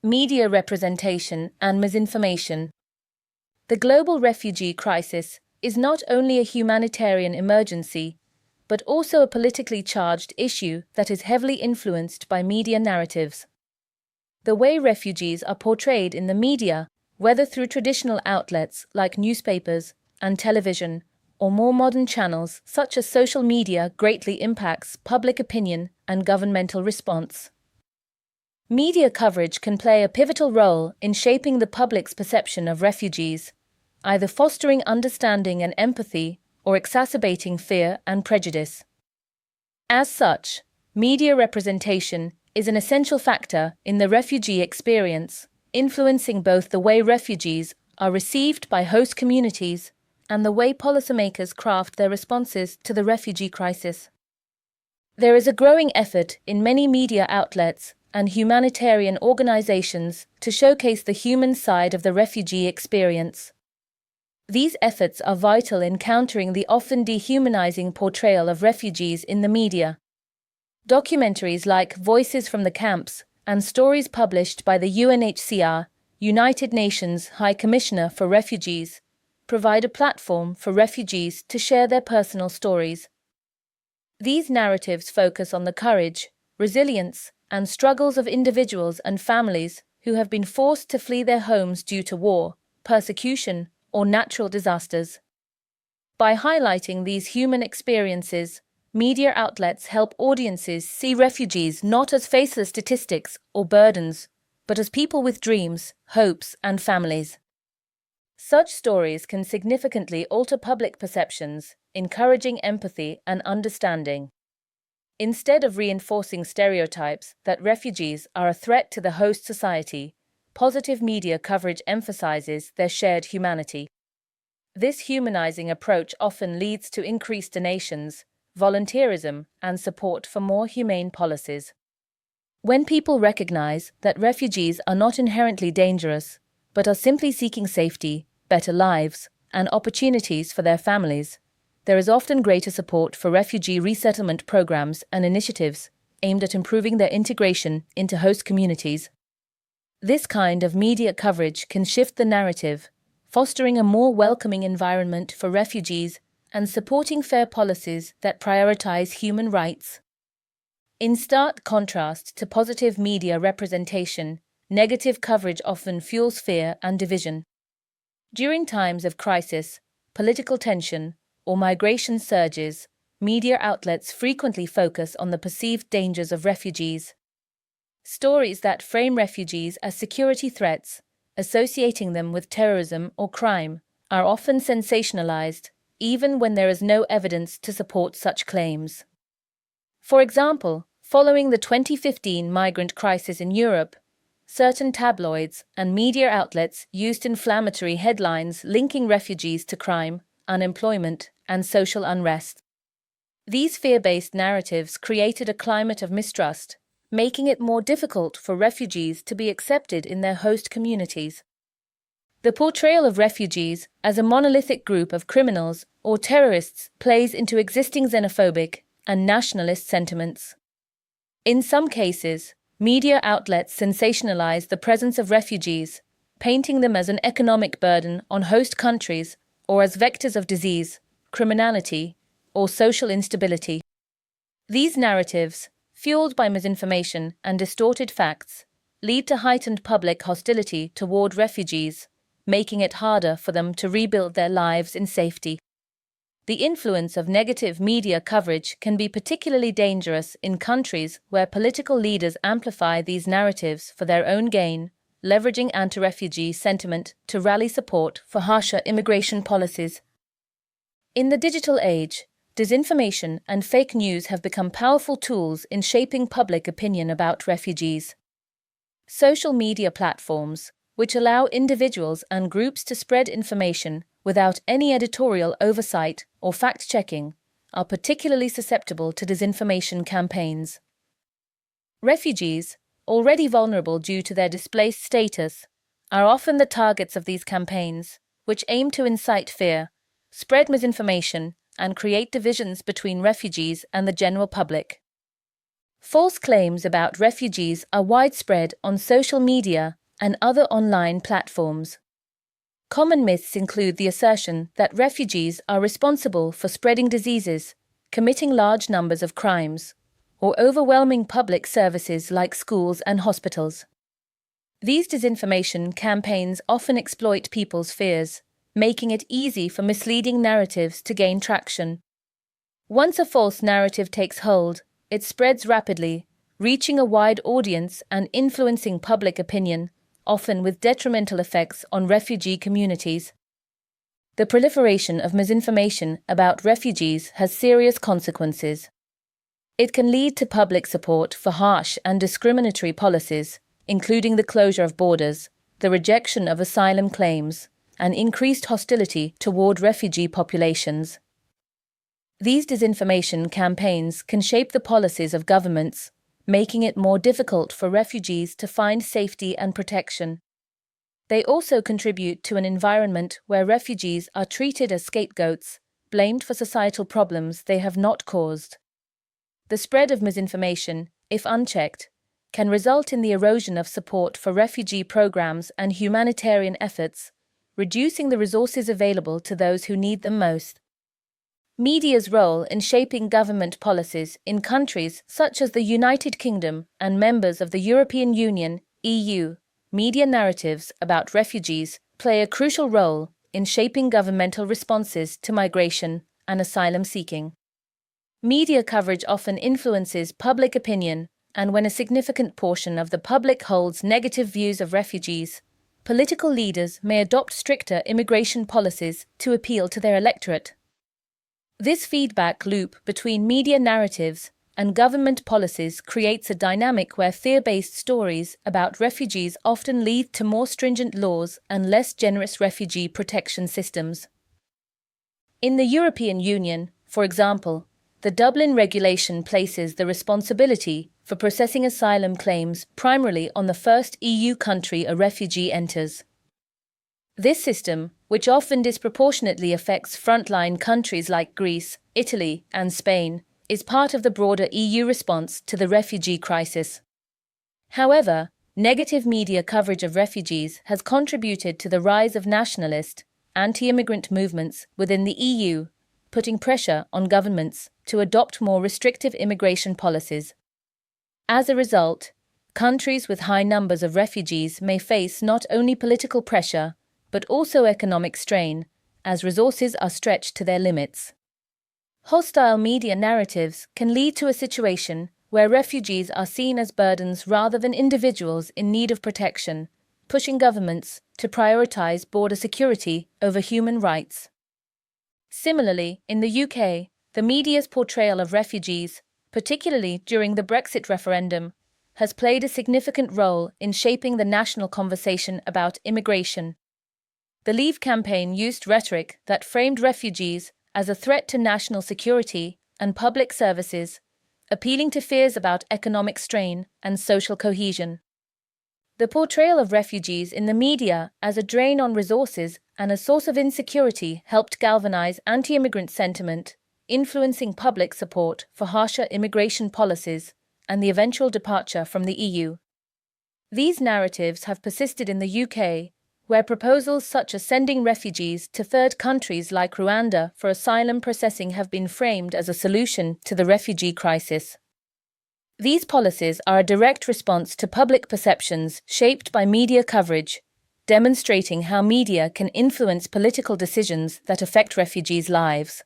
Media representation and misinformation. The global refugee crisis is not only a humanitarian emergency, but also a politically charged issue that is heavily influenced by media narratives. The way refugees are portrayed in the media, whether through traditional outlets like newspapers and television, or more modern channels such as social media, greatly impacts public opinion and governmental response. Media coverage can play a pivotal role in shaping the public's perception of refugees, either fostering understanding and empathy or exacerbating fear and prejudice. As such, media representation is an essential factor in the refugee experience, influencing both the way refugees are received by host communities and the way policymakers craft their responses to the refugee crisis. There is a growing effort in many media outlets and humanitarian organizations to showcase the human side of the refugee experience. These efforts are vital in countering the often dehumanizing portrayal of refugees in the media. Documentaries like Voices from the Camps and stories published by the UNHCR, United Nations High Commissioner for Refugees, provide a platform for refugees to share their personal stories. These narratives focus on the courage, resilience, and struggles of individuals and families who have been forced to flee their homes due to war, persecution, or natural disasters. By highlighting these human experiences, media outlets help audiences see refugees not as faceless statistics or burdens, but as people with dreams, hopes, and families. Such stories can significantly alter public perceptions, encouraging empathy and understanding. Instead of reinforcing stereotypes that refugees are a threat to the host society, positive media coverage emphasizes their shared humanity. This humanizing approach often leads to increased donations, volunteerism, and support for more humane policies. When people recognize that refugees are not inherently dangerous, but are simply seeking safety, better lives, and opportunities for their families, there is often greater support for refugee resettlement programs and initiatives aimed at improving their integration into host communities. This kind of media coverage can shift the narrative, fostering a more welcoming environment for refugees and supporting fair policies that prioritize human rights. In stark contrast to positive media representation, negative coverage often fuels fear and division. During times of crisis, political tension, or migration surges, media outlets frequently focus on the perceived dangers of refugees. Stories that frame refugees as security threats, associating them with terrorism or crime, are often sensationalized, even when there is no evidence to support such claims. For example, following the 2015 migrant crisis in Europe, certain tabloids and media outlets used inflammatory headlines linking refugees to crime, unemployment, and social unrest. These fear-based narratives created a climate of mistrust, making it more difficult for refugees to be accepted in their host communities. The portrayal of refugees as a monolithic group of criminals or terrorists plays into existing xenophobic and nationalist sentiments. In some cases, media outlets sensationalize the presence of refugees, painting them as an economic burden on host countries or as vectors of disease, criminality, or social instability. These narratives, fueled by misinformation and distorted facts, lead to heightened public hostility toward refugees, making it harder for them to rebuild their lives in safety. The influence of negative media coverage can be particularly dangerous in countries where political leaders amplify these narratives for their own gain, leveraging anti-refugee sentiment to rally support for harsher immigration policies. In the digital age, disinformation and fake news have become powerful tools in shaping public opinion about refugees. Social media platforms, which allow individuals and groups to spread information without any editorial oversight or fact-checking, are particularly susceptible to disinformation campaigns. Refugees, already vulnerable due to their displaced status, are often the targets of these campaigns, which aim to incite fear, spread misinformation, and create divisions between refugees and the general public. False claims about refugees are widespread on social media and other online platforms. Common myths include the assertion that refugees are responsible for spreading diseases, committing large numbers of crimes, or overwhelming public services like schools and hospitals. These disinformation campaigns often exploit people's fears, making it easy for misleading narratives to gain traction. Once a false narrative takes hold, it spreads rapidly, reaching a wide audience and influencing public opinion, often with detrimental effects on refugee communities. The proliferation of misinformation about refugees has serious consequences. It can lead to public support for harsh and discriminatory policies, including the closure of borders, the rejection of asylum claims, and increased hostility toward refugee populations. These disinformation campaigns can shape the policies of governments, making it more difficult for refugees to find safety and protection. They also contribute to an environment where refugees are treated as scapegoats, blamed for societal problems they have not caused. The spread of misinformation, if unchecked, can result in the erosion of support for refugee programs and humanitarian efforts, reducing the resources available to those who need them most. Media's role in shaping government policies in countries such as the United Kingdom and members of the European Union, EU, media narratives about refugees play a crucial role in shaping governmental responses to migration and asylum seeking. Media coverage often influences public opinion, and when a significant portion of the public holds negative views of refugees, political leaders may adopt stricter immigration policies to appeal to their electorate. This feedback loop between media narratives and government policies creates a dynamic where fear-based stories about refugees often lead to more stringent laws and less generous refugee protection systems. In the European Union, for example, the Dublin Regulation places the responsibility for processing asylum claims primarily on the first EU country a refugee enters. This system, which often disproportionately affects frontline countries like Greece, Italy, and Spain, is part of the broader EU response to the refugee crisis. However, negative media coverage of refugees has contributed to the rise of nationalist, anti-immigrant movements within the EU, putting pressure on governments to adopt more restrictive immigration policies. As a result, countries with high numbers of refugees may face not only political pressure, but also economic strain, as resources are stretched to their limits. Hostile media narratives can lead to a situation where refugees are seen as burdens rather than individuals in need of protection, pushing governments to prioritize border security over human rights. Similarly, in the UK, the media's portrayal of refugees, particularly during the Brexit referendum, has played a significant role in shaping the national conversation about immigration. The Leave campaign used rhetoric that framed refugees as a threat to national security and public services, appealing to fears about economic strain and social cohesion. The portrayal of refugees in the media as a drain on resources and a source of insecurity helped galvanize anti-immigrant sentiment, influencing public support for harsher immigration policies and the eventual departure from the EU. These narratives have persisted in the UK, where proposals such as sending refugees to third countries like Rwanda for asylum processing have been framed as a solution to the refugee crisis. These policies are a direct response to public perceptions shaped by media coverage, demonstrating how media can influence political decisions that affect refugees' lives.